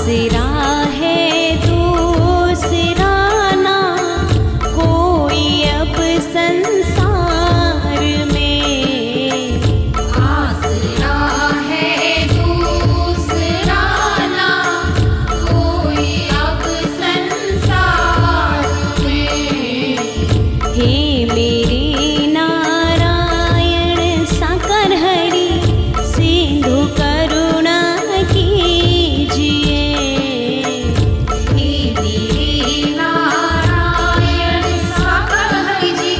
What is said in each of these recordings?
आसरा है दूसरा ना कोई अब संसार में। आसरा है दूसरा ना कोई अब संसार में। हे मेरे नारायण साकर हरि सिंधु करुणा कीजिए। हे मेरे नारायण साकर हरि जी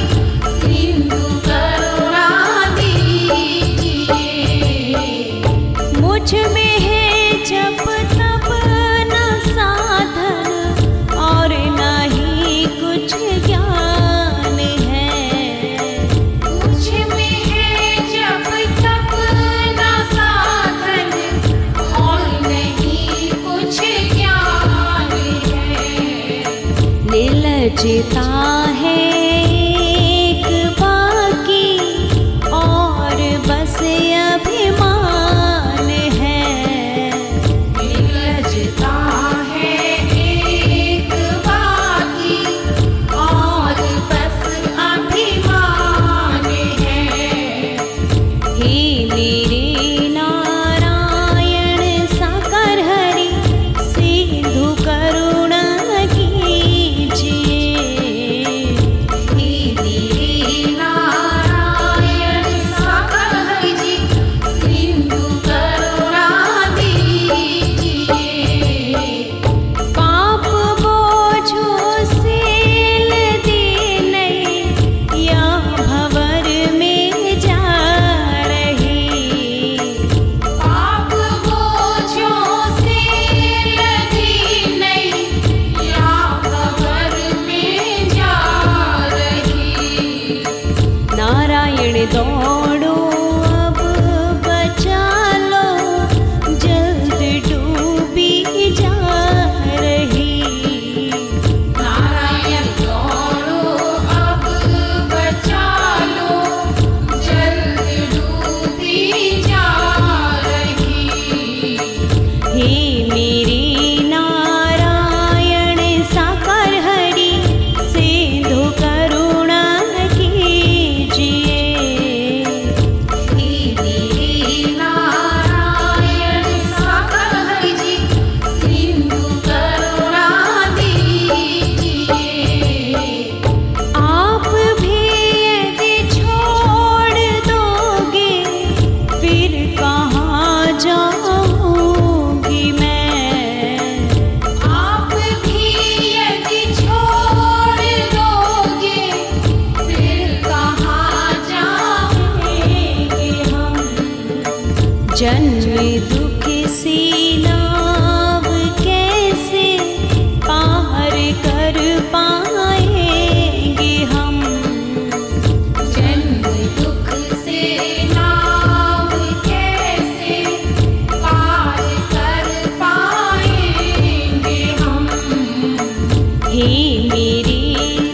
सिंधु करुणा दीजिए। मुझ में है जप तप न साधन और न ही कुछ ज्ञान है। मुझ में है जप तप न साधन और नहीं कुछ ज्ञान है। निर्लज्जता है एक बाकी और बस अभिमान है। निर्लज्जता है एक बाकी और बस अभिमान है। हे मेरे नारायण साकर हरि सिंधु करुणा कीजिए। हे मेरे नारायण साकर हरि जी सिंधु करुणा दीजिए। पाप बोझों से लदे नहीं या भंवर में जा रही। पाप बोझों से लदी नहीं या भंवर में जा रही। नारायण दौड़ो अब बचा लो जल्द डूबी जा रही। नारायण दौड़ो अब बचा लो जल्द डूबी जा रही। हे मेरे नारायण साकर हरि सिंधु करुणा कीजिए। हे मेरे नारायण साकर हरि जी सिंधु करुणा दीजिए। आप भी यदि छोड़ दोगे फिर कहाँ जाऊंगी मैं। आप भी यदि छोड़ दोगे फिर कहाँ जाएंगे हम। जन्म दुख से नाव कैसे पार कर पाएंगे हम। जन्म दुख से नाव कैसे पार कर पाएंगे हम। हे मेरे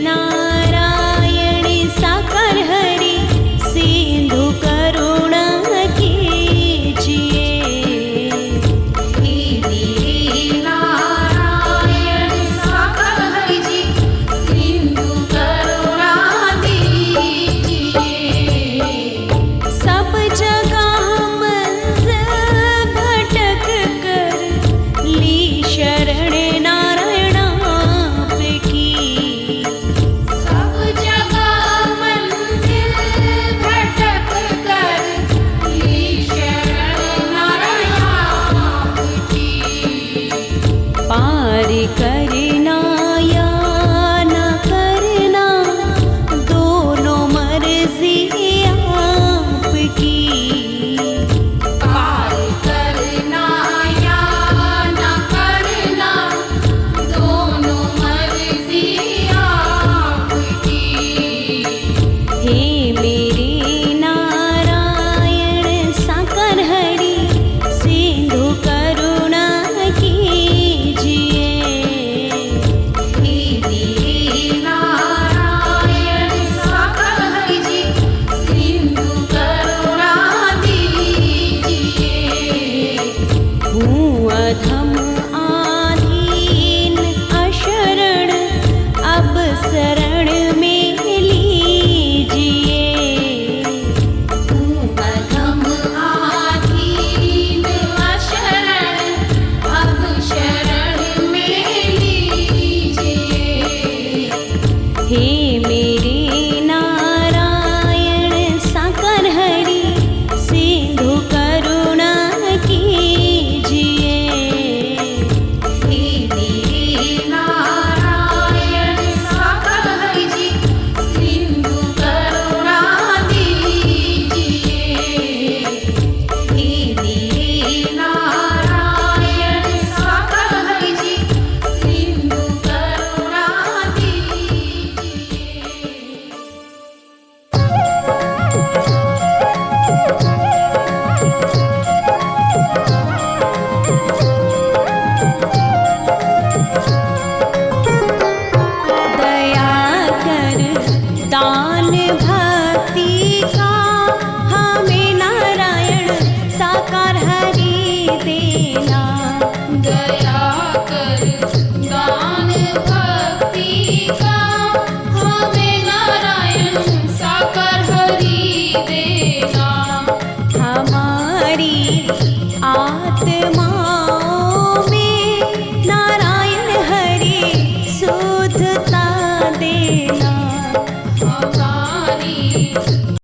नारायण साकर हरि सिंधु करुणा कीजिए। हे मेरे नारायण साकर हरि जी सिंधु करुणा दीजिए। सब जगह मंजिल भटक कर ली शरण नारायण आपकी। सब जगह मंजिल भटक कर ली शरण नारायण आपकी। पार करना या न करना दोनों मर्जी आपकी। पार करना या न करना दोनों मर्जी आपकी। हे मेरे नारायण साकर हरि सिंधु करुणा कीजिए। हे मेरे नारायण साकर हरि जी सिंधु करुणा दीजिए। हूँ अधम हमारी आत्मा